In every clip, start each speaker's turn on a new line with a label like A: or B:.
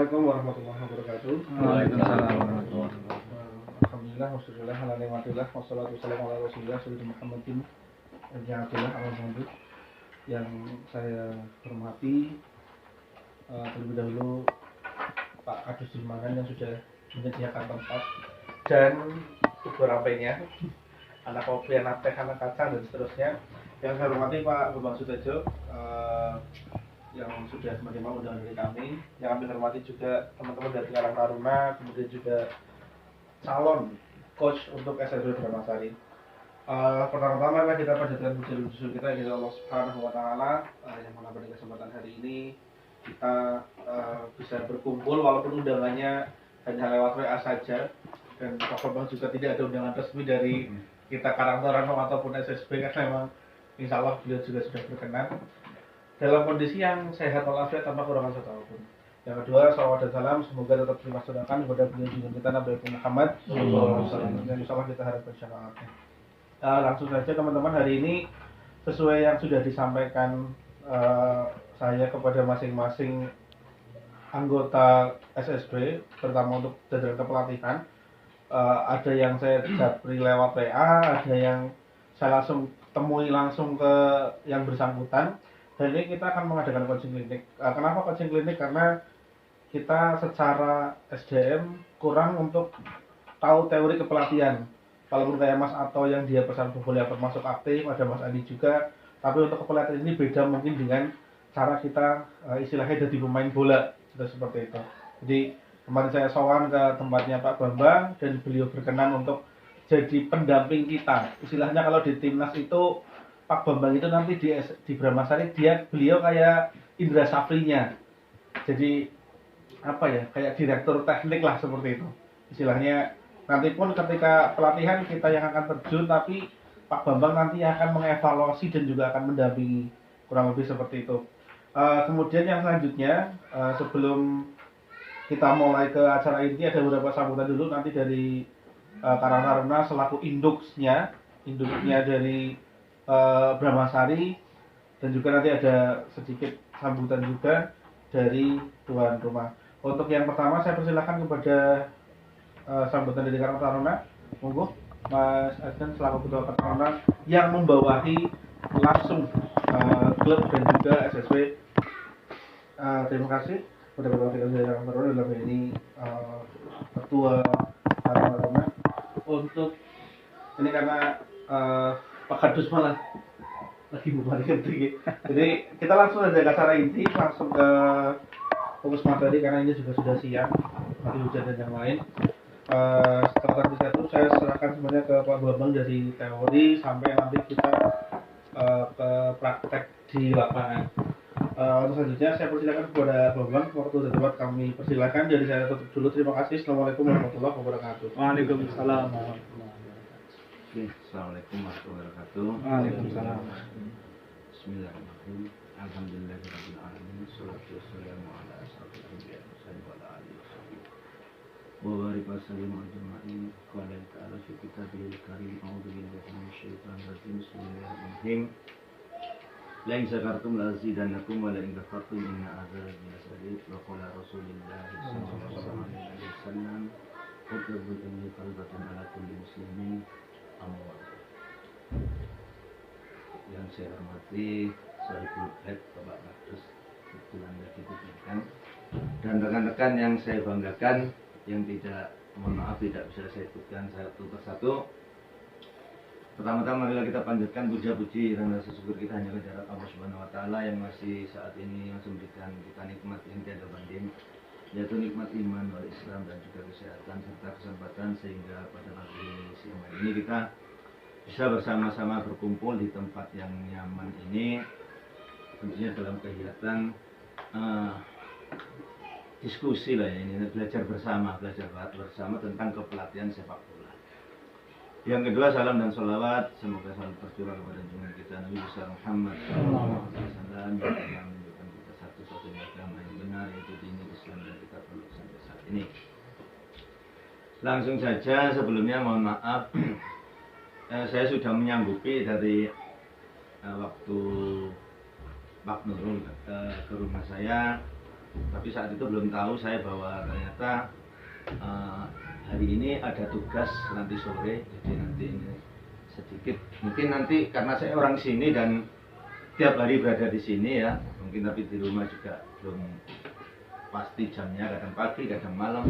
A: Assalamualaikum warahmatullahi wabarakatuh.
B: Waalaikumsalam warahmatullahi wabarakatuh.
A: Alhamdulillah, wassallallahu ala ni'matillah, wassalatu wassalamu ala rasulillah sayyidina Muhammadin Abdillah al-Muhammad. Yang saya hormati terlebih dahulu Pak Kadus Dimangan yang sudah menyediakan tempat dan beberapanya anak kopi, anak teh, anak kacang dan seterusnya. Yang saya hormati Pak Bambang Sutejo yang sudah menerima undangan dari kami. Yang kami hormati juga teman-teman dari Karang Taruna, kemudian juga calon coach untuk SSB Bramasari. Pertama-tama mari kita panjatkan puji kita kepada Allah Subhanahu wa taala yang mana pada kesempatan hari ini kita bisa berkumpul walaupun undangannya hanya lewat WA saja, dan Pak Bambang juga tidak ada undangan resmi dari kita Karang Taruna ataupun SSB karena memang insya Allah beliau juga sudah berkenan dalam kondisi yang sehat walafiat tanpa kurangan satu apapun. Yang kedua, salawat dan salam semoga tetap dimaksudkan kepada beliau junjungan kita Nabi Muhammad SAW, dan insya Allah kita harapkan syafaatnya. Langsung saja teman-teman, hari ini sesuai yang sudah disampaikan saya kepada masing-masing anggota SSB, terutama untuk jajaran kepelatihan, ada yang saya japri lewat WA, ada yang saya langsung temui langsung ke yang bersangkutan. Dan ini kita akan mengadakan coaching klinik. Kenapa coaching klinik? Karena kita secara SDM kurang untuk tahu teori kepelatihan. Walaupun kayak Mas Ato yang dia pesan boleh termasuk aktif, ada Mas Andi juga. Tapi untuk kepelatihan ini beda mungkin dengan cara kita istilahnya jadi pemain bola, seperti itu. Jadi kemarin saya sowan ke tempatnya Pak Bambang dan beliau berkenan untuk jadi pendamping kita. Istilahnya kalau di timnas itu Pak Bambang itu nanti di Bramasari beliau kayak Indra Safrinya. Jadi apa ya, kayak direktur teknik lah seperti itu. Istilahnya nanti pun ketika pelatihan kita yang akan terjun, tapi Pak Bambang nanti akan mengevaluasi dan juga akan mendampingi, kurang lebih seperti itu. Kemudian yang selanjutnya sebelum kita mulai ke acara inti ada beberapa sambutan dulu nanti dari Karang Taruna selaku induknya dari Bramasari, dan juga nanti ada sedikit sambutan juga dari tuan rumah. Untuk yang pertama saya persilahkan kepada sambutan dari Karang Taruna, monggo Mas Adnan selaku ketua Karang Taruna yang membawahi langsung klub dan juga SSB. Terima kasih kepada Bapak Wakil dari Karang Taruna dalam ini ketua Karang Taruna. Untuk ini karena Pak Kadus malah lagi berbalik ketik. Jadi kita langsung aja ke acara inti, langsung ke fokus materi karena ini juga sudah siang, nanti hujan dan yang lain. Setelah tadi saya serahkan semuanya ke Pak Bambang dari teori sampai nanti kita ke praktek di lapangan. Untuk selanjutnya saya persilakan kepada Bambang, waktu dan tempat kami persilakan. Jadi saya tutup dulu. Terima kasih. Assalamualaikum warahmatullahi wabarakatuh.
B: Waalaikumsalam warahmatullahi wabarakatuh.
C: Assalamualaikum warahmatullahi wabarakatuh.
B: Waalaikumsalam.
C: Bismillahirrahmanirrahim. Alhamdulillahirabbil alamin. Wassalatu wassalamu ala asyrofil anbiya'i wal alihi wasallam. Wa barik wa sallim ajma'in. Qala ta'ala fi kitabihil karim. A'udzu billahi minasy syaithanir rajim. Bismillahirrahmanirrahim. La in syakartum la azidannakum wa la in kafartum inna adzabi lasyadid. Wa qala Rasulullah sallallahu alaihi wasallam, "Qutbul ilmi qalbatun ala kulli muslimin." Yang saya hormati Sahibul Bait Bapak Kadus kebetulan lagi dibutuhkan, dan rekan-rekan yang saya banggakan yang mohon maaf tidak bisa saya sebutkan satu persatu. Pertama-tama marilah kita panjatkan puja-puji dan rasa syukur kita hanya kepada Allah Subhanahu wa taala yang masih saat ini masih memberikan kita nikmat yang tiada banding, yaitu nikmat iman wal Islam dan juga kesehatan serta kesempatan sehingga pada pagi siang hari ini kita bisa bersama-sama berkumpul di tempat yang nyaman ini, tentunya dalam kegiatan diskusi lah ya, ini belajar bersama tentang kepelatihan sepak bola. Yang kedua, salam dan sholawat semoga selalu tercurah kepada junjungan kita Nabi besar Muhammad SAW yang telah menunjukkan kita satu-satunya agama yang benar, yaitu dini Islam, dan kita perlu sampai saat ini. Langsung saja sebelumnya mohon maaf saya sudah menyanggupi dari waktu Pak Nurul ke rumah saya Tapi saat itu belum tahu saya bahwa ternyata hari ini ada tugas nanti sore. Jadi nanti ini sedikit mungkin nanti karena saya orang sini dan tiap hari berada di sini ya, mungkin tapi di rumah juga belum pasti jamnya, kadang pagi kadang malam,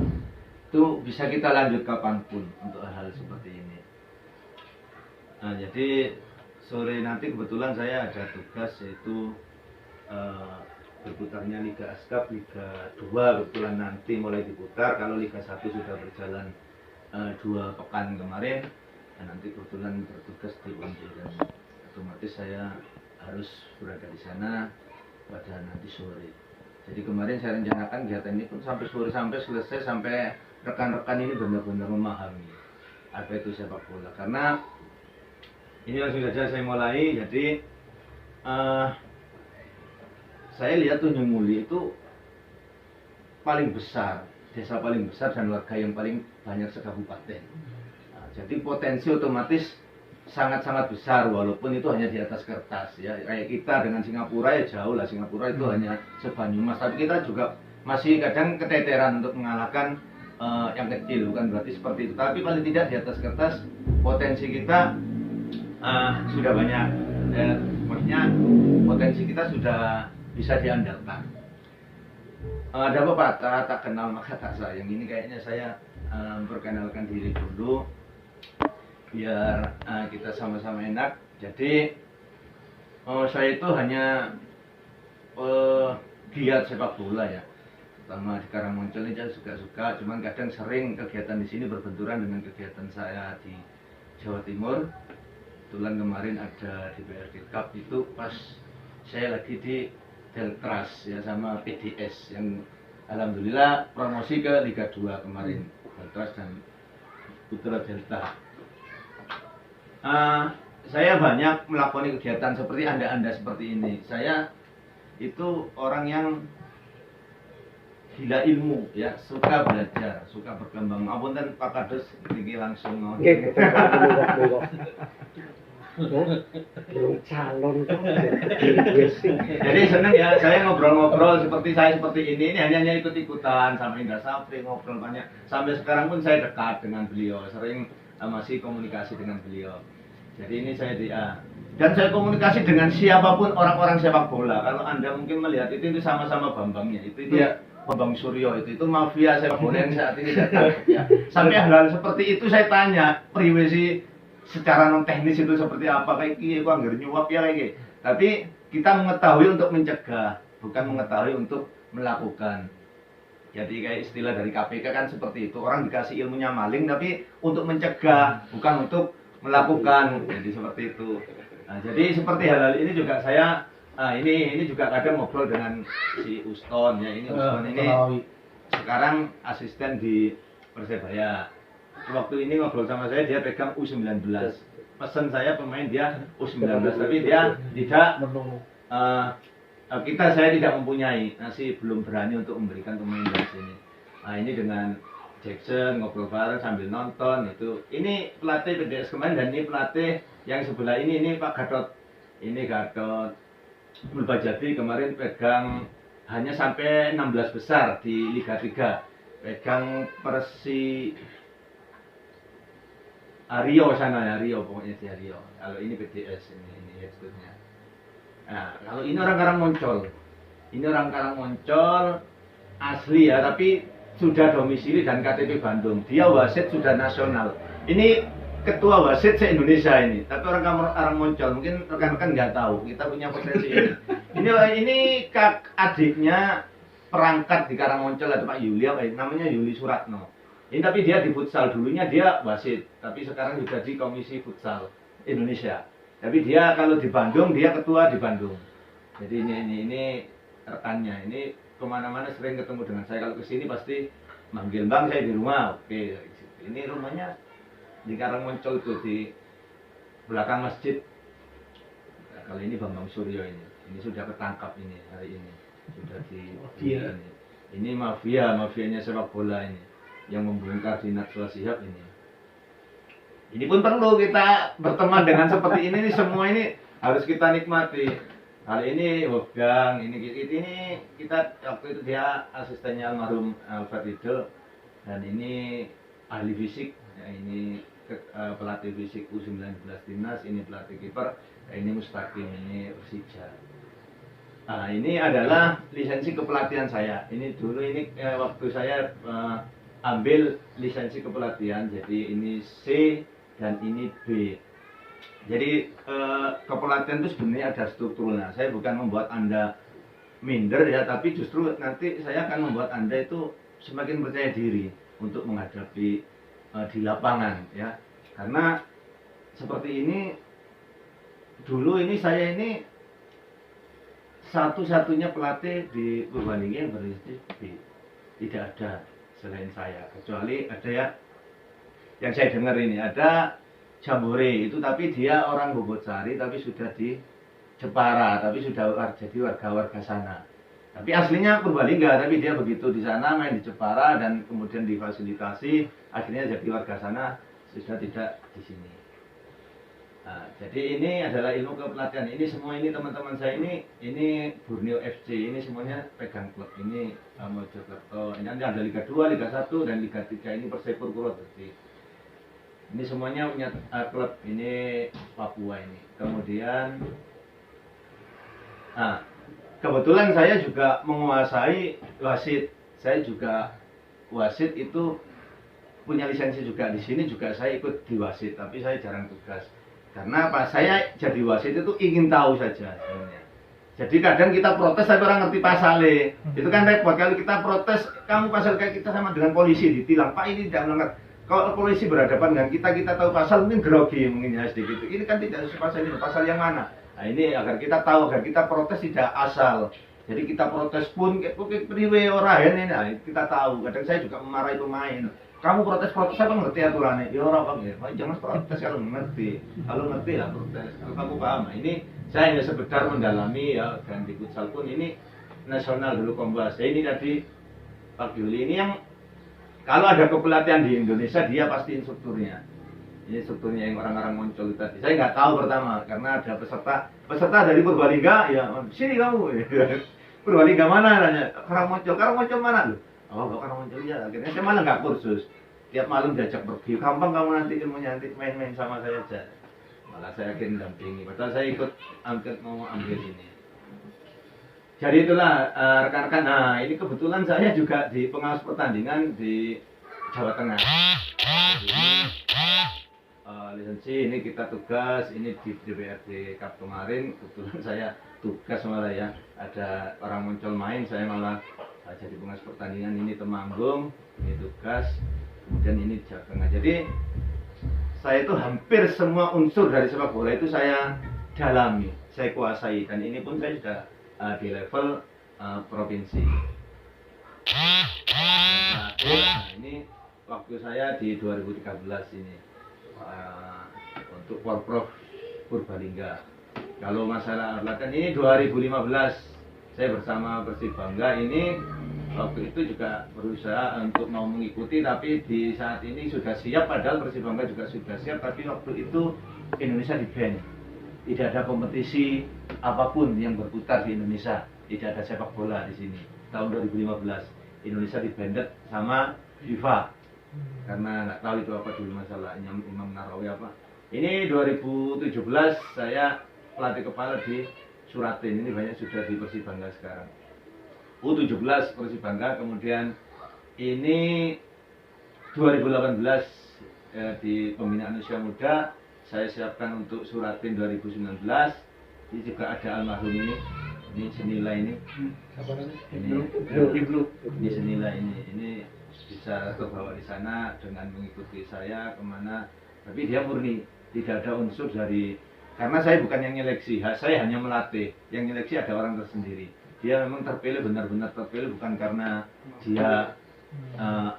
C: itu bisa kita lanjut kapanpun untuk hal-hal seperti ini. Nah, jadi sore nanti kebetulan saya ada tugas yaitu berputarnya Liga Ascap, Liga 2 kebetulan nanti mulai diputar. Kalau Liga 1 sudah berjalan 2 pekan kemarin, dan nanti kebetulan bertugas di UNJ dan otomatis saya harus berada di sana pada nanti sore. Jadi kemarin saya rencanakan kegiatan ini pun sampai sore, sampai selesai, sampai rekan-rekan ini benar-benar memahami apa itu sepak bola. Karena ini langsung saja saya mulai. Jadi saya lihat Tanjung Muli itu paling besar, desa paling besar dan warga yang paling banyak sekabupaten. Nah, jadi potensi otomatis sangat-sangat besar walaupun itu hanya di atas kertas ya. Kayak kita dengan Singapura ya jauh lah, Singapura itu hanya sebanyumas, tapi kita juga masih kadang keteteran untuk mengalahkan yang kecil, bukan berarti seperti itu. Tapi paling tidak di atas kertas potensi kita sudah banyak, maksudnya potensi kita sudah bisa diandalkan. Ada pepatah tak kenal maka tak sayang. Ini kayaknya saya memperkenalkan diri dulu biar kita sama-sama enak. Jadi saya itu hanya giat sepak bola ya, pertama di Karangmoncol ini saya suka-suka, cuman kadang sering kegiatan di sini berbenturan dengan kegiatan saya di Jawa Timur. Kebetulan kemarin ada di BRD Cup itu pas saya lagi di Deltras ya sama PDS yang alhamdulillah promosi ke Liga 2 kemarin, Deltras dan Putra Delta. Saya banyak melakukan kegiatan seperti anda seperti ini. Saya itu orang yang gila ilmu ya, suka belajar, suka berkembang. Ampun dan Pak Kades ini langsung mau.
D: Belum calon kok.
C: Jadi seneng ya saya ngobrol-ngobrol seperti ini hanya ikut-ikutan sama Indra Sapri, ngobrol banyak. Sampai sekarang pun saya dekat dengan beliau, sering masih komunikasi dengan beliau. Jadi ini saya dan saya komunikasi dengan siapapun orang-orang sepak bola. Kalau Anda mungkin melihat itu sama-sama Bambangnya. Itu ya. Bambang Suryo itu mafia sepak bola yang saat ini datang ya. Sampai hal-hal seperti itu saya tanya, priwe sih secara non teknis itu seperti apa, kayak gini kok anggar nyuap ya kayak gini. Tapi kita mengetahui untuk mencegah, bukan mengetahui untuk melakukan. Jadi kayak istilah dari KPK kan seperti itu, orang dikasih ilmunya maling tapi untuk mencegah, bukan untuk melakukan. Jadi seperti itu. Nah, jadi seperti hal-hal ini juga saya ini juga kadang ngobrol dengan si Uston ya. Ini Uston ini sekarang asisten di Persebaya. Waktu ini ngobrol sama saya, dia pegang U19. Pesan saya pemain dia U19, tapi dia tidak saya tidak mempunyai, masih belum berani untuk memberikan pemain dari sini. Nah ini dengan Jackson ngobrol bareng sambil nonton itu. Ini pelatih PDS kemarin dan ini pelatih yang sebelah ini Pak Gatot. Ini Gatot Mulbajadi kemarin pegang hanya sampai 16 besar di Liga 3. Pegang Rio sana ya, Rio pokoknya si Rio. Kalau ini PDS ini headsetnya. Nah, kalau ini orang Karangmoncol. Ini orang Karangmoncol asli ya, tapi sudah domisili dan KTP Bandung. Dia wasit sudah nasional. Ini ketua wasit se-Indonesia ini. Tapi orang Karangmoncol, mungkin rekan-rekan nggak tahu. Kita punya potensi ini. Ini adiknya perangkat di Karangmoncol ada Pak Yuli, namanya Yuli Suratno. Ini tapi dia di futsal, dulunya dia wasit, tapi sekarang juga di Komisi Futsal Indonesia. Tapi dia kalau di Bandung, dia ketua di Bandung. Jadi ini rekannya, ini kemana-mana sering ketemu dengan saya. Kalau kesini pasti manggil Bang, saya di rumah. Oke, ini rumahnya di Karangmoncol itu di belakang masjid. Nah, kalau ini Bambang Suryo ini sudah ketangkap ini hari ini, sudah ini mafianya sepak bola ini. Yang membongkar di Najwa Shihab ini. Ini pun perlu kita berteman dengan seperti ini semua ini harus kita nikmati. Kali ini Wolfgang, ini kita waktu itu dia asistennya almarhum Alfred Riedel, dan ini ahli fisik, ya, ini pelatih fisik U19 timnas, ini pelatih kiper, ini Mustaqim, ini Persija. Nah, ini adalah lisensi kepelatihan saya. Ini dulu waktu saya ambil lisensi kepelatihan, jadi ini C dan ini B. Jadi kepelatihan itu sebenarnya ada strukturnya. Saya bukan membuat Anda minder ya, tapi justru nanti saya akan membuat Anda itu semakin percaya diri untuk menghadapi di lapangan ya. Karena seperti ini dulu saya ini satu-satunya pelatih di Purbalingga yang berlisensi B. Tidak ada selain saya, kecuali ada ya yang saya dengar ini ada Jambore itu, tapi dia orang Bobotsari tapi sudah di Jepara, tapi sudah jadi warga sana. Tapi aslinya Purbalingga, tapi dia begitu di sana main di Jepara dan kemudian difasilitasi, akhirnya jadi warga sana, sudah tidak di sini. Nah, jadi ini adalah ilmu kepelatihan. Ini semua ini teman-teman saya ini Borneo FC, ini semuanya pegang klub ini Mojokerto. Ini ada Liga 2, Liga 1 dan Liga 3 ini Persipur Purwodadi. Ini semuanya punya klub ini Papua ini. Kemudian nah, kebetulan saya juga menguasai wasit. Saya juga wasit itu punya lisensi juga. Di sini juga saya ikut di wasit, tapi saya jarang tugas. Karena apa? Saya jadi wasit itu ingin tahu saja sebenarnya. Jadi kadang kita protes tapi orang ngerti pasalnya. Itu kan repot. Kalau kita protes, kamu pasal kayak kita sama dengan polisi ditilang. Pak ini tidak melanggar. Kalau polisi berhadapan dengan kita tahu pasal mungkin grogi mungkin ya sedikit. Ini kan tidak sesuai pasal ini. Pasal yang mana? Nah ini agar kita tahu, agar kita protes tidak asal. Jadi kita protes pun kayak priwe ora ini. Nah, kita tahu. Kadang saya juga memarahi pemain. Kamu protes apa ngerti aturannya? Ya orang bang ya, jangan protes kalau ngerti. Kalau ngerti lah protes. Kalau kamu paham, nah, ini saya hanya sekedar mendalami ya, dan di futsal pun ini nasional dulu Kombas. Ini tadi Pak Yuli ini yang kalau ada kepelatihan di Indonesia dia pasti instrukturnya. Ini strukturnya yang orang-orang muncul tadi. Saya nggak tahu pertama karena ada peserta dari Purbalingga ya sini kamu. Purbalingga mana nanya? Karangmoncol mana lu? Oh, Karangmoncol ya. Akhirnya saya malah nggak kursus. Tiap malam diajak pergi. Gampang kamu nanti ilmunya nanti main-main sama saya aja. Malah saya akhirnya dampingi. Padahal saya ikut mau ambil ini. Jadi itulah rekan-rekan. Nah ini kebetulan saya juga di pengawas pertandingan di Jawa Tengah. Jadi ini lisensi ini kita tugas ini di DPRD Cup kemarin. Kebetulan saya tugas malah ya. Ada orang muncul main, saya malah jadi pengawas pertandingan ini Temanggung, ini tugas. Kemudian ini Jawa Tengah. Jadi saya itu hampir semua unsur dari sepak bola itu saya dalami, saya kuasai, dan ini pun saya sudah di level provinsi. Nah, ini waktu saya di 2013 ini untuk Porprov Purbalingga. Kalau masalah latihan ini 2015 saya bersama Persibangga ini waktu itu juga berusaha untuk mau mengikuti, tapi di saat ini sudah siap, padahal Persibangga juga sudah siap, tapi waktu itu Indonesia di-ban. Tidak ada kompetisi apapun yang berputar di Indonesia, tidak ada sepak bola di sini. Tahun 2015 Indonesia di-banned sama FIFA karena nggak tahu itu apa dulu masalahnya Imam Narawi apa. Ini 2017 saya pelatih kepala di Suratin, ini banyak sudah di Persibangga sekarang. U17 Persibangga, kemudian ini 2018 di pembinaan usia muda saya siapkan untuk Suratin 2019. Ini juga ada almarhum ini senilai ini.
A: Apa namanya?
C: Ini senilai ini bisa terbawa di sana dengan mengikuti saya kemana. Tapi dia murni, tidak ada unsur dari. Karena saya bukan yang nyeleksi, saya hanya melatih. Yang nyeleksi ada orang tersendiri. Dia memang terpilih, benar-benar terpilih bukan karena dia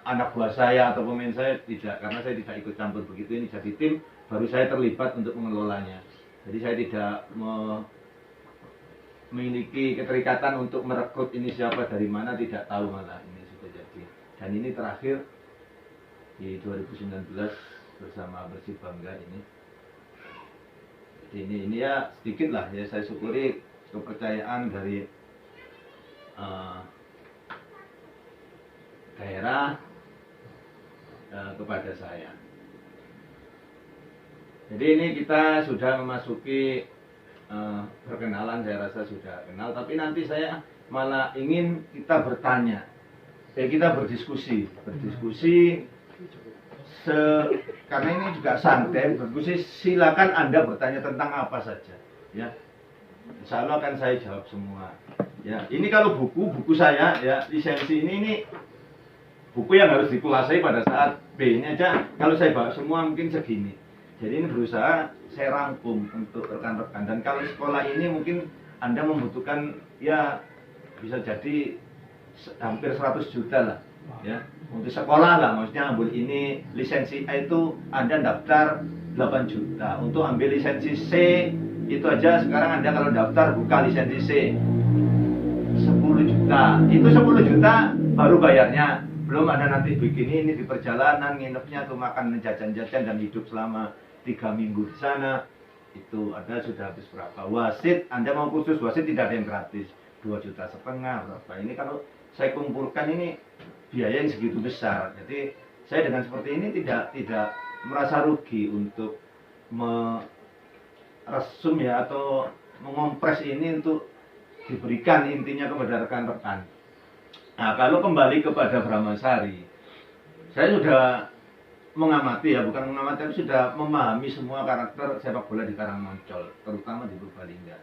C: anak buah saya atau pemain saya, tidak. Karena saya tidak ikut campur begitu, ini jadi tim, baru saya terlibat untuk mengelolanya. Jadi saya tidak memiliki keterikatan untuk merekrut ini siapa dari mana, tidak tahu malah ini sudah jadi. Dan ini terakhir di 2019 bersama Persibangga ini. Jadi ini ya sedikit lah ya, saya syukuri kepercayaan dari daerah kepada saya. Jadi ini kita sudah memasuki perkenalan, saya rasa sudah kenal, tapi nanti saya malah ingin kita bertanya, kita berdiskusi karena ini juga santai, berdiskusi. Silakan Anda bertanya tentang apa saja, ya. Insya Allah akan saya jawab semua. Ya, ini kalau buku saya, ya, lisensi ini buku yang harus dikuasai pada saat B-nya aja. Kalau saya bawa semua mungkin segini. Jadi ini berusaha saya rangkum untuk rekan-rekan. Dan kalau sekolah ini mungkin Anda membutuhkan, ya, bisa jadi hampir 100 juta lah, ya, untuk sekolah lah. Maksudnya ambil ini lisensi A itu Anda daftar 8 juta. Untuk ambil lisensi C itu aja sekarang Anda kalau daftar buka lisensi C 10 juta. Itu 10 juta baru bayarnya. Belum ada nanti bikin ini di perjalanan, nginepnya atau makan jajan-jajan dan hidup selama 3 minggu di sana. Itu ada sudah habis berapa. Wasit, Anda mau kursus wasit tidak ada yang gratis. 2,5 juta berapa. Ini kalau saya kumpulkan ini biaya yang segitu besar. Jadi saya dengan seperti ini tidak merasa rugi untuk meresum, ya, atau mengompres ini untuk diberikan intinya kepada rekan-rekan. Nah, kalau kembali kepada Brahmasari, saya sudah mengamati, ya, bukan mengamati, tapi sudah memahami semua karakter sepak bola di Karangmoncol, terutama di Purbalingga.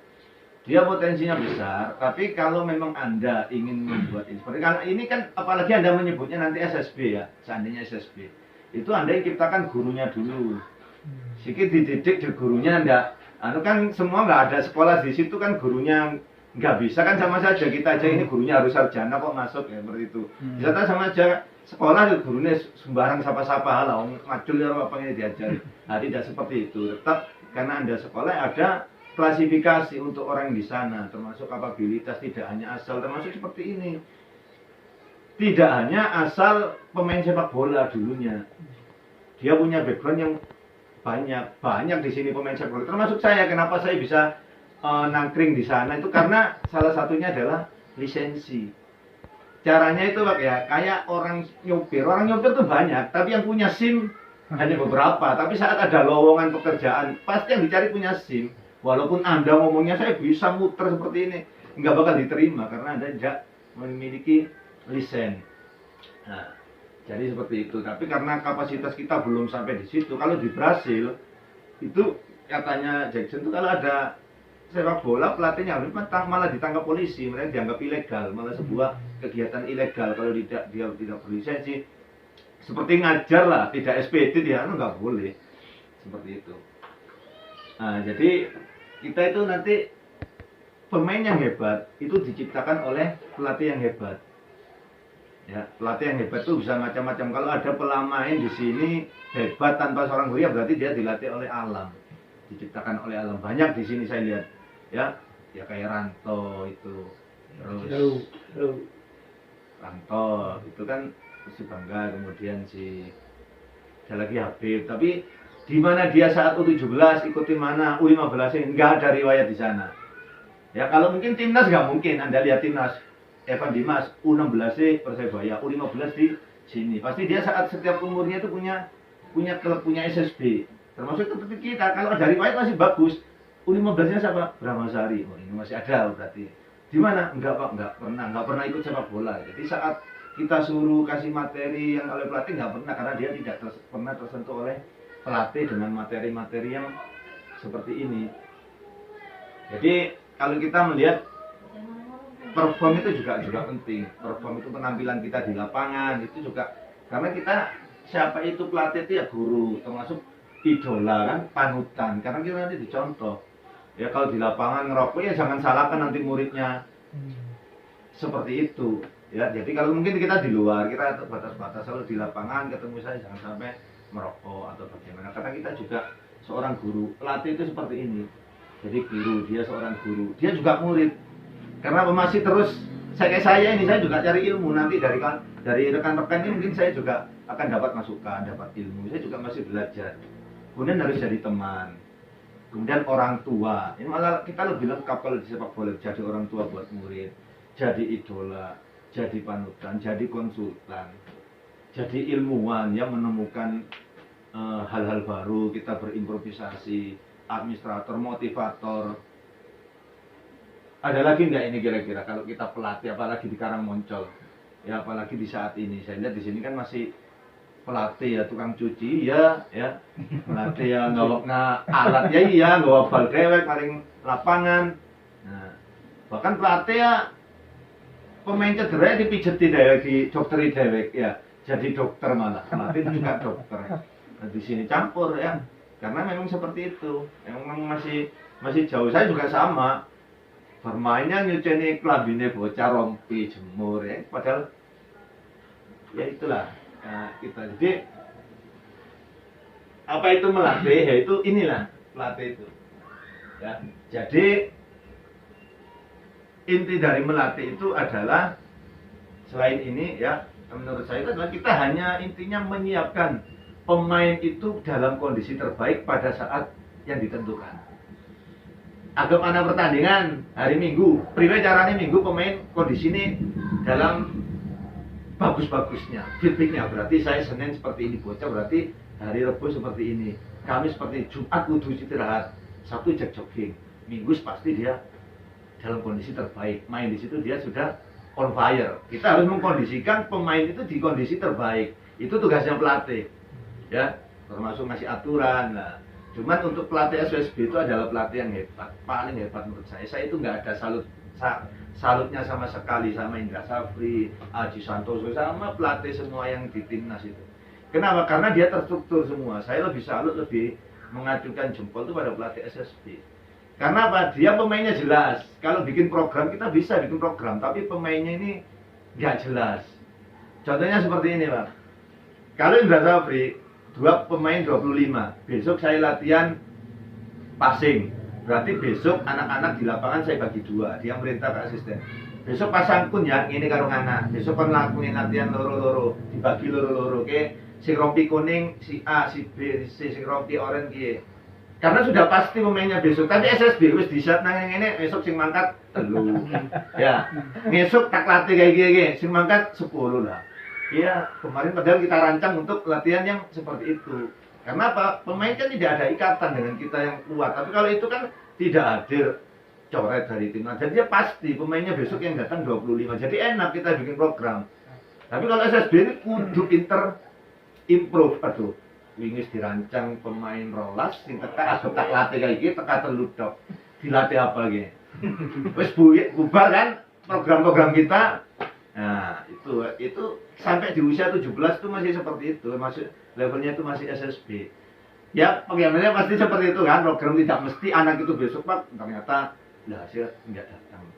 C: Dia potensinya besar, tapi kalau memang Anda ingin membuat ini, seperti kan ini kan, apalagi Anda menyebutnya nanti SSB, ya, seandainya SSB, itu Anda yang ciptakan gurunya dulu, sedikit dididik di gurunya. Anda, kan semua nggak ada sekolah di situ kan gurunya nggak bisa, kan sama saja kita aja ini gurunya harus sarjana kok masuk, ya, seperti itu. Bisa sama aja sekolah gurunya sembarang sapa-sapa lah, macul ya apa yang diajari. Nah, tidak seperti itu. Tetap karena Anda sekolah ada klasifikasi untuk orang di sana, termasuk kapabilitas, tidak hanya asal, termasuk seperti ini. Tidak hanya asal pemain sepak bola dulunya. Dia punya background yang banyak di sini pemain sepak bola. Termasuk saya, kenapa saya bisa nangkring di sana itu karena salah satunya adalah lisensi. Caranya itu, Pak, ya, kayak orang nyopir tuh banyak, tapi yang punya SIM hanya beberapa. Tapi saat ada lowongan pekerjaan, pasti yang dicari punya SIM. Walaupun Anda ngomongnya saya bisa muter seperti ini, nggak bakal diterima karena Anda tidak memiliki lisen. Nah, jadi seperti itu. Tapi karena kapasitas kita belum sampai di situ. Kalau di Brasil itu katanya Jackson itu kalau ada sepak bola pelatihnya harus malah ditangkap polisi, mereka dianggap ilegal, malah sebuah kegiatan ilegal kalau dia tidak berlisensi. Seperti ngajar lah, tidak SPD dia nggak boleh seperti itu. Nah, jadi kita itu nanti pemain yang hebat itu diciptakan oleh pelatih yang hebat. Ya, pelatih yang hebat itu bisa macam-macam. Kalau ada pelamain di sini hebat tanpa seorang guru, ya berarti dia dilatih oleh alam, diciptakan oleh alam. Banyak di sini saya lihat. Ya kayak Ranto itu, terus Ranto itu kan si Bangga, kemudian ada lagi Habib. Tapi di mana dia saat U17 ikutin mana U15 ini nggak ada riwayat di sana. Ya kalau mungkin timnas nggak mungkin Anda lihat timnas Evan Dimas U16 Persebaya, U15 di sini. Pasti dia saat setiap umurnya itu punya klub, punya SSB. Termasuk seperti kita, kalau ada riwayat masih bagus. U15-nya siapa? Brahmasari. Oh, ini masih ada berarti. Di mana? Enggak, Pak, enggak pernah ikut sepak bola. Jadi saat kita suruh kasih materi yang oleh pelatih nggak pernah, karena dia tidak pernah tersentuh oleh pelatih dengan materi-materi yang seperti ini. Jadi kalau kita melihat perform itu juga penting. Perform itu penampilan kita di lapangan itu juga, karena kita siapa itu pelatih itu ya guru, termasuk idola kan, panutan. Karena kita nanti dicontoh. Ya kalau di lapangan ngerokok ya jangan salahkan nanti muridnya. Seperti itu. Ya, jadi kalau mungkin kita di luar, kita batas-batas. Kalau di lapangan ketemu saya jangan sampai merokok atau bagaimana. Karena kita juga seorang guru. Pelatih itu seperti ini. Jadi guru, dia seorang guru. Dia juga murid. Karena masih terus saya ini, saya juga cari ilmu. Nanti dari rekan-rekan ini mungkin saya juga akan dapat masukan, dapat ilmu. Saya juga masih belajar. Kemudian harus jadi teman. Kemudian orang tua, ini malah kita lebih lengkap kalau di sepak bola, jadi orang tua buat murid, jadi idola, jadi panutan, jadi konsultan, jadi ilmuwan yang menemukan hal-hal baru, kita berimprovisasi, administrator, motivator. Ada lagi nggak ini kira-kira kalau kita pelatih, apalagi di Karangmoncol, ya apalagi di saat ini. Saya lihat di sini kan masih pelatih ya, tukang cuci ya, pelatih ya ngawakna alat ya iya, nggawa bal dewek paling lapangan. Nah, bahkan pelatih ya pemain cedera dipijeti dewek, di dokteri dewek ya, jadi dokter malah, pelatih itu juga dokter. Nah, di sini campur ya, karena memang seperti itu, memang masih jauh. Saya juga sama, bermainnya nyuceni kelambine bocah, rompi, jemur ya, padahal ya itulah. Nah, kita jadi apa itu melatih? Ya itu inilah pelatih itu. Ya, jadi inti dari melatih itu adalah selain ini ya, menurut saya itu adalah kita hanya intinya menyiapkan pemain itu dalam kondisi terbaik pada saat yang ditentukan. Anggap mana pertandingan hari Minggu, priwe caranya Minggu pemain kondisi ini dalam bagus-bagusnya, fit-fitnya, berarti saya Senin seperti ini, bocah berarti hari Rabu seperti ini, Kamis seperti Jumat kudu istirahat, Sabtu cek jogging, Minggu pasti dia dalam kondisi terbaik, main di situ dia sudah on fire. Kita harus mengkondisikan pemain itu di kondisi terbaik, itu tugasnya pelatih, ya, termasuk ngasih aturan. Nah, cuman untuk pelatih SSB itu adalah pelatih yang hebat, paling hebat menurut saya itu nggak ada salutnya sama sekali sama Indra Safri, Aji Santoso, sama pelatih semua yang di timnas itu. Kenapa? Karena dia terstruktur semua. Saya lebih salut, lebih mengajukan jempol itu pada pelatih SSB. Karena apa? Dia pemainnya jelas. Kalau bikin program, kita bisa bikin program, tapi pemainnya ini nggak jelas. Contohnya seperti ini, Pak. Kalau Indra Safri, 2 pemain 25, besok saya latihan passing. Berarti besok anak-anak di lapangan saya bagi 2, dia merintah ke asisten. Besok pasang pun ya, ini karo anak. Besok kan lakuin latihan loro-loro, dibagi loro-loro ke si rompi kuning, si A, si B, si rompi oranye ki. Karena sudah pasti pemainnya besok. Tadi SSB wis di-set nang ngene, besok sing mangkat 3. Ya. Besok tak latih kayak gini, sing mangkat 10 lah. Iya, kemarin padahal kita rancang untuk latihan yang seperti itu. Karena apa? Pemain kan tidak ada ikatan dengan kita yang kuat. Tapi kalau itu kan tidak hadir coret dari timnas. Jadi dia pasti pemainnya besok yang datang 25. Jadi enak kita bikin program. Tapi kalau SSB ini kudu pinter improve. Aduh, wingis dirancang pemain rolas, sing teka asal tak latih kayak gitu, teka teludok. Dilatih apa gitu? Wes bubar kan program-program kita. Nah, itu sampai di usia 17 itu masih seperti itu, masih levelnya itu masih SSB. Ya, bagaimana pasti seperti itu kan, program tidak mesti anak itu besok Pak, ternyata hasil enggak datang.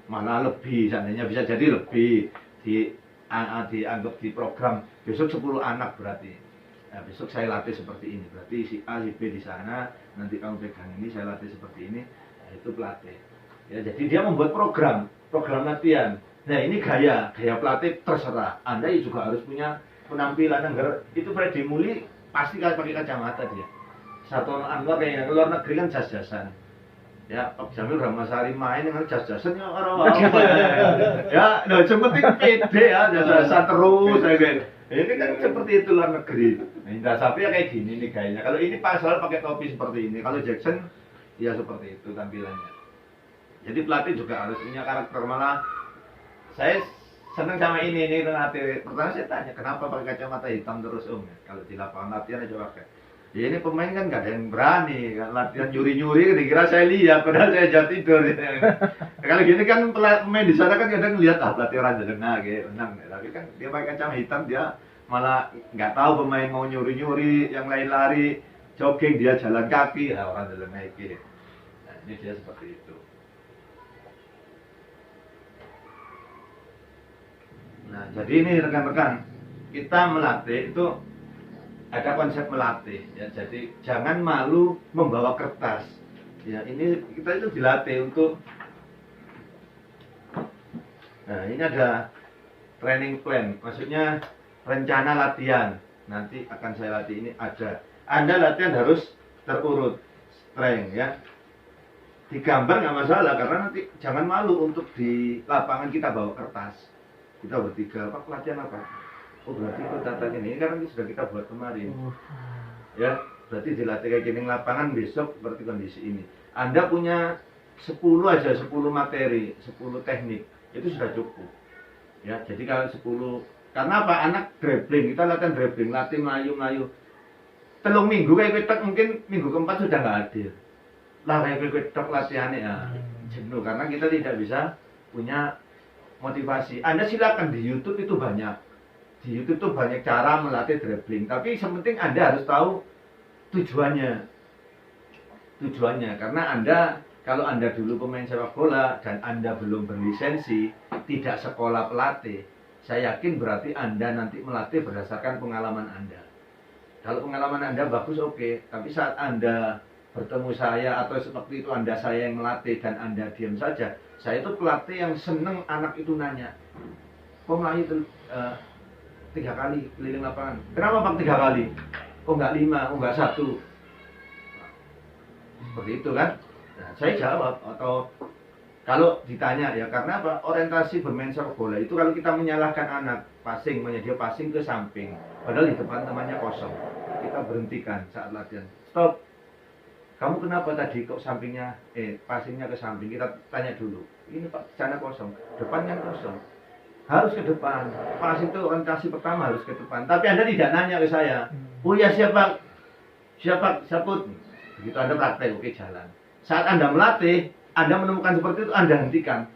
C: Malah lebih, seandainya bisa jadi lebih dianggap di program besok 10 anak berarti. Nah, besok saya latih seperti ini, berarti si A, si B di sana, nanti kamu pegang ini, saya latih seperti ini, nah, itu pelatih. Ya, jadi dia membuat program latihan. Nah, ini gaya pelatih terserah. Anda juga harus punya penampilan agar itu Freddy Muli pasti kalau pakai kacamata dia. Satu Anwar kayak luar negeri kan jas-jasan. Ya, Pak Jamil Ramasari main dengan jas-jasan ya orang ya, nah penting pede ya, jas-jasan terus kayak. Ini kan seperti itu luar negeri. Nah, Indra Safri ya kayak gini nih gayanya. Kalau ini Pak Sal pakai topi seperti ini. Kalau Jackson ya seperti itu tampilannya. Jadi pelatih juga harus punya karakter. Malah saya seneng sama ini hati. Pertama saya tanya, kenapa pakai kacamata hitam terus Om? Kalau di lapangan latihan aja pakai. Ya ini pemain kan nggak ada yang berani, kan latihan nyuri-nyuri, dikira saya lihat, padahal saya jatuh tidur. Kalau gini kan pemain di sana kan kadang lihat pelatih orang jelena, gitu, menang. Tapi kan dia pakai kacamata hitam, dia malah nggak tahu pemain mau nyuri-nyuri, yang lain lari, jogging, dia jalan kaki, orang jelena gitu. Nah, ini dia seperti itu. Nah, jadi ini rekan-rekan, kita melatih itu ada konsep melatih ya. Jadi jangan malu membawa kertas. Ya, ini kita itu dilatih untuk nah, ini ada training plan, maksudnya rencana latihan. Nanti akan saya latih ini ada. Anda latihan harus terurut. strength ya. Digambar nggak masalah karena nanti jangan malu untuk di lapangan kita bawa kertas. Kita bertiga, Pak pelatihan apa? Oh berarti itu tata ini kan sudah kita buat kemarin. Ya, berarti dilatih kayak gini lapangan besok seperti kondisi ini. Anda punya 10 aja, 10 materi, 10 teknik, itu sudah cukup. Ya, jadi kalau 10, karena apa? Anak dribbling, kita latihan dribbling, latih melayu. Telung minggu kayak kita mungkin minggu keempat sudah nggak hadir. Lah kayak kita latihannya ya jenuh karena kita tidak bisa punya motivasi. Anda silakan di YouTube itu banyak. Di YouTube itu banyak cara melatih dribbling, tapi yang penting Anda harus tahu tujuannya. Karena Anda kalau Anda dulu pemain sepak bola dan Anda belum berlisensi, tidak sekolah pelatih, saya yakin berarti Anda nanti melatih berdasarkan pengalaman Anda. Kalau pengalaman Anda bagus oke, tapi saat Anda bertemu saya atau seperti itu saya yang melatih dan Anda diam saja, saya itu pelatih yang seneng anak itu nanya, kok melatih itu 3 kali keliling lapangan, kenapa Pak 3 kali? Kok nggak 5, kok nggak 1? Seperti itu kan? Nah, saya jawab atau kalau ditanya ya karena apa? Orientasi bermain sepak bola itu kalau kita menyalahkan anak passing, dia passing ke samping, padahal di depan temannya kosong, kita berhentikan saat latihan. Stop. Kamu kenapa tadi kok sampingnya, passingnya ke samping? Kita tanya dulu. Ini Pak, sana kosong, depannya kosong. Harus ke depan. Passing itu orientasi pertama harus ke depan. Tapi Anda tidak nanya ke saya. Oh ya siapa? Begitu Anda praktek, oke jalan. Saat Anda melatih, Anda menemukan seperti itu, Anda hentikan.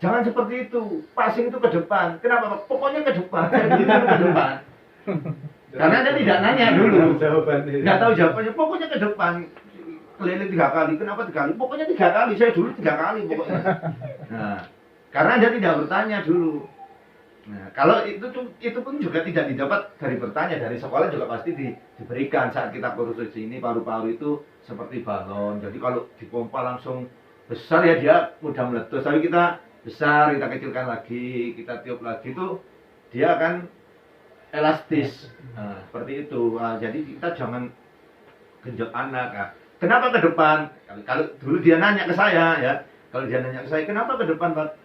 C: Jangan seperti itu. Passing itu ke depan. Kenapa Pak? Pokoknya ke depan. Ke depan. Karena Anda tidak nanya dulu. Nggak tahu jawabannya. Pokoknya ke depan. Keliling 3 kali, kenapa 3 kali? Pokoknya 3 kali, saya dulu 3 kali pokoknya. Nah, karena Anda tidak bertanya dulu. Nah, kalau itu pun juga tidak didapat dari bertanya, dari sekolah juga pasti diberikan saat kita kurus di sini, paru-paru itu seperti balon. Jadi kalau dipompa langsung besar ya dia mudah meletus. Tapi kita besar, kita kecilkan lagi, kita tiup lagi itu dia akan elastis. Nah, seperti itu. Nah, jadi kita jangan genjot anak. Nah, kenapa ke depan? Kalau dulu dia nanya ke saya ya, kalau dia nanya ke saya, kenapa ke depan Pak?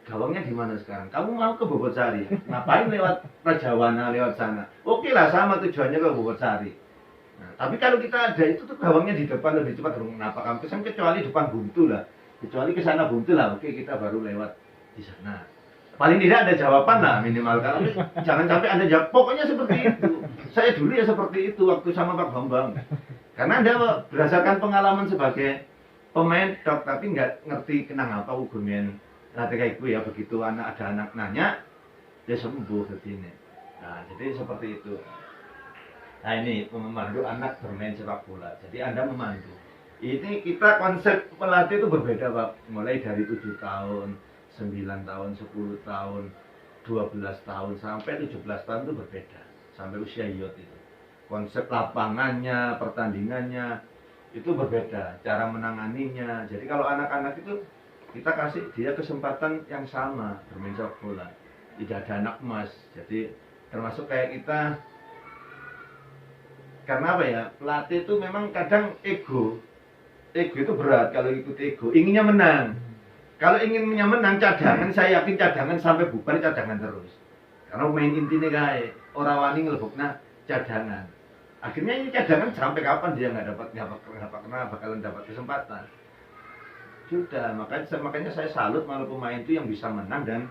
C: Gawangnya di mana sekarang? Kamu mau ke Bobotsari? Ngapain lewat Rajawana, lewat sana? Oke lah, sama tujuannya ke Bobotsari. Nah, tapi kalau kita ada itu tuh gawangnya di depan lebih cepat. Kenapa kamu kesan kecuali depan buntu lah, kecuali ke sana buntu lah. Oke, kita baru lewat di sana. Paling tidak ada jawaban lah minimal. Kalau jangan sampai Anda jawab, pokoknya seperti itu. Saya dulu ya seperti itu waktu sama Pak Bambang. Karena Anda berdasarkan pengalaman sebagai pemain top, tapi nggak ngerti kenapa hubungan latih kayak gue ya, begitu ada anak nanya, dia sembuh begini. Nah, jadi seperti itu. Nah ini memandu anak bermain sepak bola. Jadi Anda memandu. Ini kita konsep pelatih itu berbeda Pak. Mulai dari 7 tahun, 9 tahun, 10 tahun, 12 tahun, sampai 17 tahun itu berbeda. Sampai usia youth itu. Konsep lapangannya, pertandingannya itu berbeda, cara menanganinya. Jadi kalau anak-anak itu kita kasih dia kesempatan yang sama bermain sepak bola. Tidak ada anak emas. Jadi termasuk kayak kita, karena apa ya? Pelatih itu memang kadang ego itu berat kalau ikut ego. Inginnya menang. Kalau inginnya menang cadangan, saya yakin cadangan sampai bubar cadangan terus. Karena main intinya kayak orang wani ngelebokna cadangan. Akhirnya ini cadangan sampai kapan dia nggak pernah bakalan dapat kesempatan. Sudah, makanya saya salut malah pemain itu yang bisa menang dan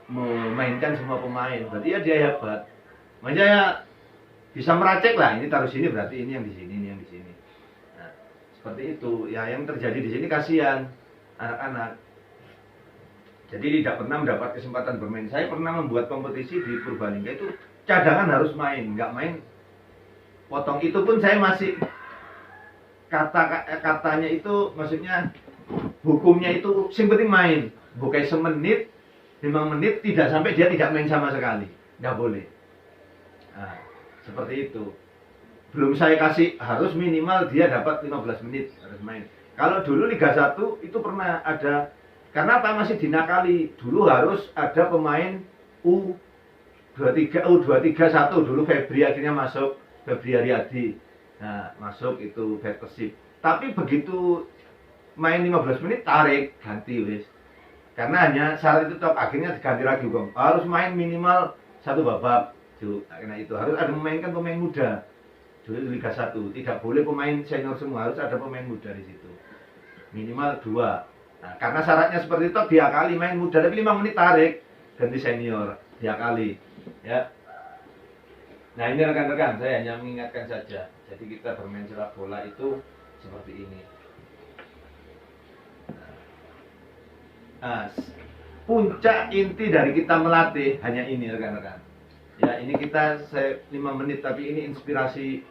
C: memainkan semua pemain. Berarti ya dia hebat. Makanya ya bisa meracek lah, ini taruh sini berarti ini yang di sini, ini yang di sini. Nah, seperti itu. Ya yang terjadi di sini kasihan anak-anak. Jadi tidak pernah mendapat kesempatan bermain. Saya pernah membuat kompetisi di Purbalingga itu cadangan harus main, nggak main potong. Itu pun saya masih katanya itu maksudnya hukumnya itu sing penting main, bukan semenit 5 menit tidak sampai dia tidak main sama sekali, nggak boleh. Nah, seperti itu. Belum saya kasih harus minimal dia dapat 15 menit harus main. Kalau dulu Liga 1 itu pernah ada, karena apa masih dinakali. Dulu harus ada pemain U23 1 dulu Febri akhirnya masuk, Febri Haryadi. Nah, masuk itu Persib. Tapi begitu main 15 menit tarik ganti wis. Karena hanya syarat itu top, akhirnya diganti lagi Bang. Harus main minimal 1 babak. Karena itu harus ada memainkan pemain muda. Dulu Liga 1 tidak boleh pemain senior semua, harus ada pemain muda di situ. Minimal 2. Nah, karena syaratnya seperti itu diakali main muda tapi 5 menit tarik ganti senior diakali ya. Nah ini rekan-rekan, saya hanya mengingatkan saja. Jadi kita bermain sepak bola itu seperti ini. Nah, puncak inti dari kita melatih hanya ini rekan-rekan. Ya ini kita 5 menit tapi ini inspirasi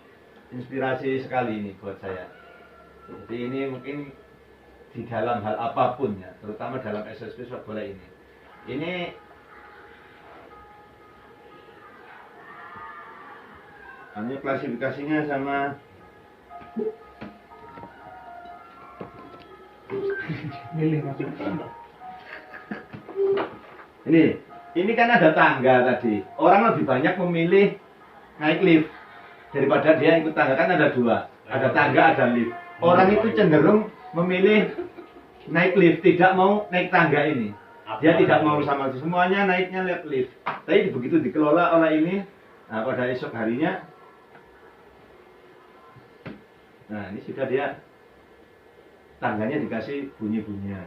C: sekali ini buat saya. Jadi ini mungkin di dalam hal apapun ya, terutama dalam SSB sepak bola ini. Ini hanya klasifikasinya sama
A: Milih masuk.
C: ini kan ada tangga tadi. Orang lebih banyak memilih naik lift daripada dia ikut tangga, kan ada 2. Ada tangga, ada lift. Orang itu cenderung memilih naik lift, tidak mau naik tangga ini. Dia tidak mau sama semuanya naiknya lewat lift. Tapi begitu dikelola oleh ini, nah pada esok harinya, nah ini sudah dia tangganya dikasih bunyi-bunyian.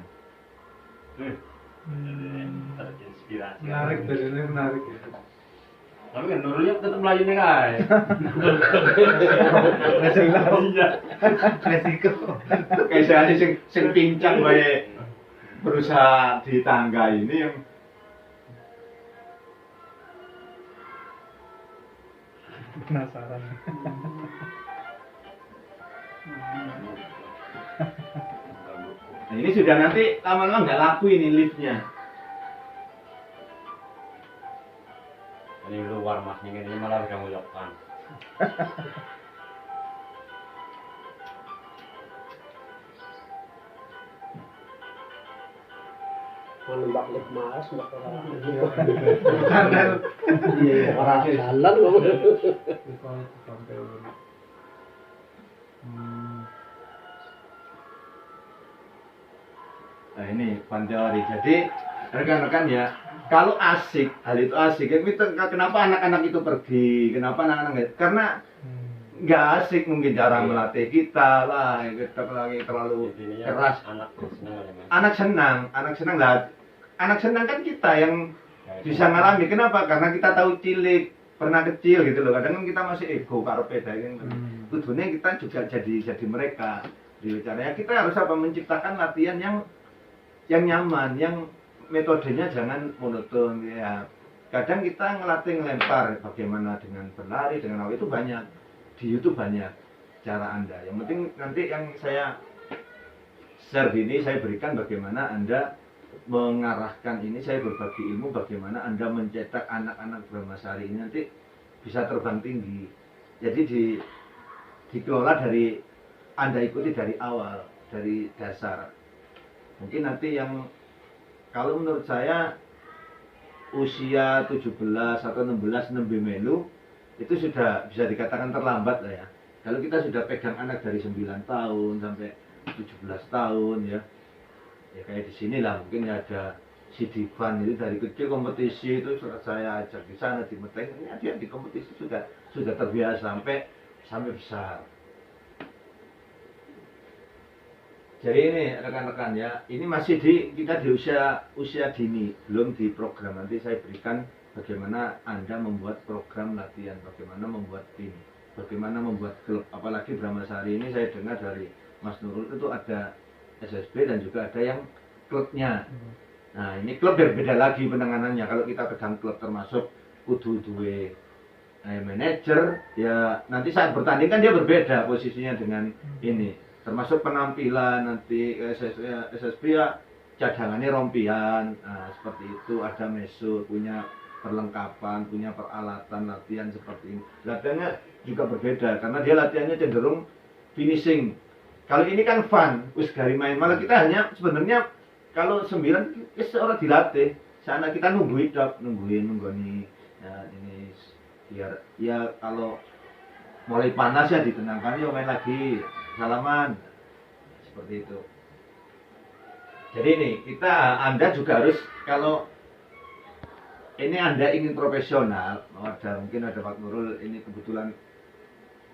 B: Terinspirasi.
A: Menarik, dari menarik ya.
B: Tapi kan Nurulnya tetap melayu nih guys.
A: Resiko.
C: Kayak saya sing pincang bae berusaha di tangga ini yang
A: Penasaran.
C: nah, ini sudah nanti lama-lama nggak laku ini liftnya.
B: Ini luar mas, ini malah kamu jawabkan.
D: Mbak Lek Mas, Mbak orang
A: Iya,
D: orang jalan loh.
A: Sampai
C: Nah ini Van teori. Jadi rekan-rekan ya, kalau asik, hal itu asik. Kenapa anak-anak itu pergi? Kenapa anak-anak itu? Karena nggak asik mungkin cara melatih kita lah. Kita lagi terlalu keras.
B: Anak senang aja mas.
C: Anak senang lah. Anak senang kan kita yang bisa ngalami. Kenapa? Karena kita tahu cilik, pernah kecil gitu loh. Kadang kan kita masih ego, karepe kan. Tujuannya kita juga jadi mereka. Di caranya kita harus apa? Menciptakan latihan yang nyaman, yang metodenya jangan monoton ya. Kadang kita ngelatih ngelempar, bagaimana dengan berlari, dengan apa itu banyak di YouTube, banyak cara Anda. Yang penting nanti yang saya share ini saya berikan bagaimana Anda mengarahkan ini, saya berbagi ilmu bagaimana Anda mencetak anak-anak Brahmasari ini nanti bisa terbang tinggi. Jadi dikelola dari Anda ikuti dari awal, dari dasar. Mungkin nanti yang kalau menurut saya usia 17 atau 16 nembe melu itu sudah bisa dikatakan terlambat lah ya. Kalau kita sudah pegang anak dari 9 tahun sampai 17 tahun ya. Ya kayak di sini lah mungkin ada si Divan itu dari kecil kompetisi itu saya ajak di sana di Meteng, ini dia di kompetisi sudah terbiasa sampai besar. Jadi ini rekan-rekan ya, ini masih kita di usia dini, belum di program. Nanti saya berikan bagaimana Anda membuat program latihan, bagaimana membuat tim, bagaimana membuat klub. Apalagi Brahmasari ini saya dengar dari Mas Nurul itu ada SSB dan juga ada yang klubnya. Nah ini klub berbeda lagi penanganannya. Kalau kita pegang klub termasuk kudu duwe manajer, ya nanti saat bertanding kan dia berbeda posisinya dengan ini. Termasuk penampilan nanti SSB ya cadangannya rompian, nah, seperti itu ada mesut, punya perlengkapan, punya peralatan latihan seperti ini. Latihannya juga berbeda karena dia latihannya cenderung finishing. Kalau ini kan fun, wis gari main, malah kita hanya sebenarnya kalau 9 orang dilatih, sana kita nungguin ya ini biar ya kalau mulai panas ya ditenangkan, yuk main lagi, salaman, seperti itu. Jadi ini Anda juga harus, kalau ini Anda ingin profesional, mungkin ada Pak Nurul, ini kebetulan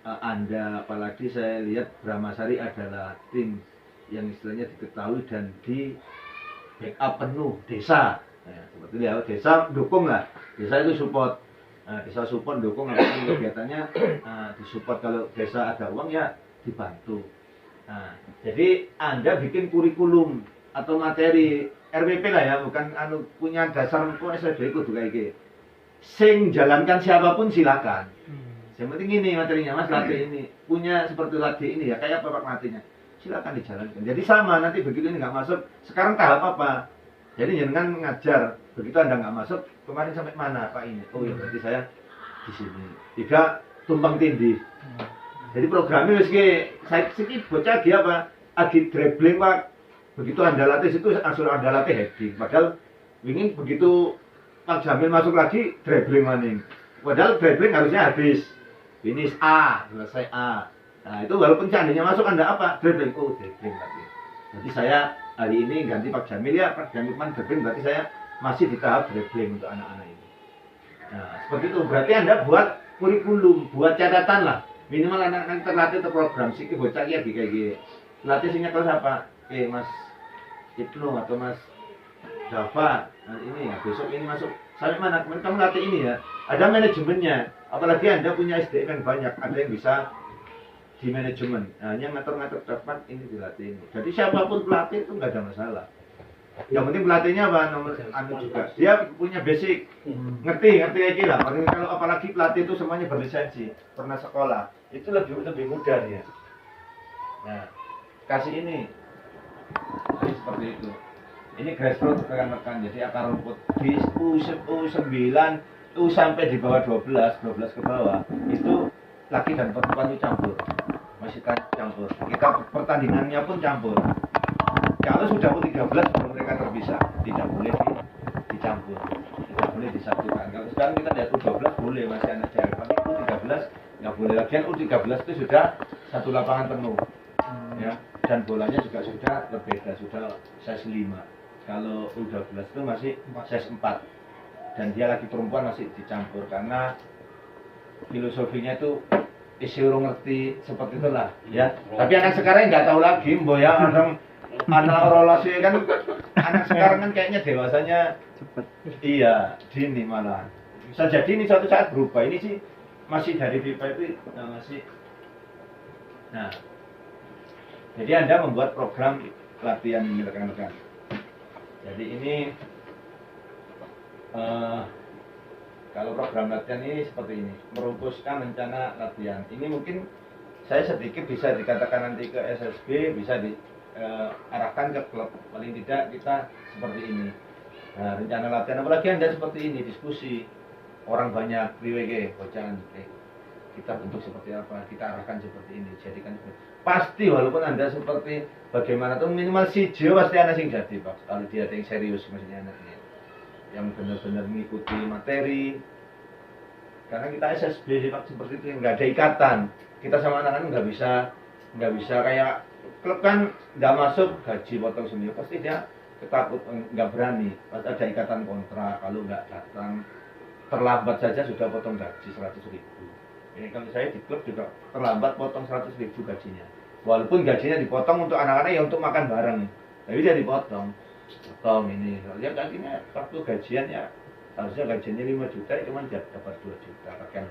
C: Anda, apalagi saya lihat Brahmasari adalah tim yang istilahnya diketahui dan di backup penuh desa. Nah, seperti itu ya, desa dukung lah, desa itu support. Nah, desa support dukung apapun kegiatannya, disupport. Kalau desa ada uang ya dibantu. Nah, jadi Anda bikin kurikulum atau materi RWP lah ya, bukan punya dasar kok SLB kudu kayak gitu. Sing jalankan siapapun silakan. Yang penting ini materinya, Mas latih ini punya seperti latih ini ya, kayak apa Pak latihnya, silakan dijalankan. Jadi sama, nanti begitu ini nggak masuk, sekarang tahap apa? Jadi jangan ngajar, begitu Anda nggak masuk, kemarin sampai mana Pak ini? Oh ya berarti saya di sini. 3 tumpang tindih. Jadi programnya meski saya sedikit bocah dia apa? Agi dribbling Pak. Begitu Anda latih itu langsung Anda latih heading. Padahal ingin begitu Pak Jamil masuk lagi dribbling maning. Padahal dribbling harusnya habis. Finish A, selesai A. Nah, itu walaupun seandainya masuk Anda apa? Dribbling. Oh, dribbling lagi. Jadi saya hari ini ganti Pak Jamil ya, Pak Jamil kan dribbling, berarti saya masih di tahap dribbling untuk anak-anak ini. Nah, seperti itu. Berarti Anda buat kurikulum, buat catatan lah. Minimal anak-anak terlatih terprogram sih bocah ya kayak gini. Latih singkat kelas apa? Mas Ibnu atau Mas Java, nah ini ya, besok ini masuk sampai mana? Kamu latih ini ya, ada manajemennya. Apalagi Anda punya SDM yang banyak, ada yang bisa di manajemen. Nah, hanya ngatur-ngatur dapat ini dilatih ini. Jadi siapapun pelatih itu nggak ada masalah. Yang penting pelatihnya apa? Nomor juga dia punya basic, ngerti aja lah. Kalau apalagi pelatih itu semuanya berlisensi, pernah sekolah, itu lebih mudah dia. Nah, kasih ini seperti itu. Ini grassroots rekan-rekan, jadi akar rumput di U9, U sampai di bawah 12 ke bawah itu laki dan perempuan itu campur, masih campur. Kita pertandingannya pun campur. Kalau sudah U13 baru mereka terpisah, tidak boleh dicampur, tidak boleh disatukan. Kalau sekarang kita lihat U12 boleh, masih anak cewek, tapi U13 nggak boleh. Lagian U13 itu sudah satu lapangan penuh, ya. Dan bolanya juga sudah berbeda, sudah size 5. Kalau U12 itu masih size 4. Dan dia lagi perempuan masih dicampur karena filosofinya itu isi urung ngerti seperti itulah, ya. Tapi anak sekarang nggak tahu lagi, Mbok ya, anak relasi kan anak sekarang kan kayaknya dewasanya cepet. Iya, dini malah. Bisa jadi ini suatu saat berubah. Ini sih masih dari FIFA itu masih. Nah, jadi Anda membuat program latihan ini rekan-rekan. Jadi ini kalau program latihan ini seperti ini, merumuskan rencana latihan. Ini mungkin saya sedikit bisa dikatakan nanti ke SSB, bisa diarahkan ke klub. Paling tidak kita seperti ini. Nah, rencana latihan, apalagi Anda seperti ini, diskusi. Orang banyak, WWG, bocahan, kita bentuk seperti apa, kita arahkan seperti ini, jadikan seperti. Pasti walaupun Anda seperti bagaimana tuh minimal si Jio pasti anak sing jadi Pak. Kalau dia ada yang serius maksudnya anaknya, yang benar-benar mengikuti materi. Karena kita SSB sih Pak, seperti itu, nggak ada ikatan. Kita sama anak-anak nggak bisa kayak klub kan nggak masuk gaji potong sendiri, pasti dia ketakut, nggak berani. Pasti ada ikatan kontrak, kalau nggak datang terlambat saja sudah potong gaji 100.000. Ini kalau saya di klub juga terlambat potong 100.000 gajinya. Walaupun gajinya dipotong untuk anak-anak ya untuk makan bareng, tapi dia dipotong. Potong ini, ya gajinya waktu gajian ya harusnya gajinya 5 juta, cuma dapat 2 juta, pakaian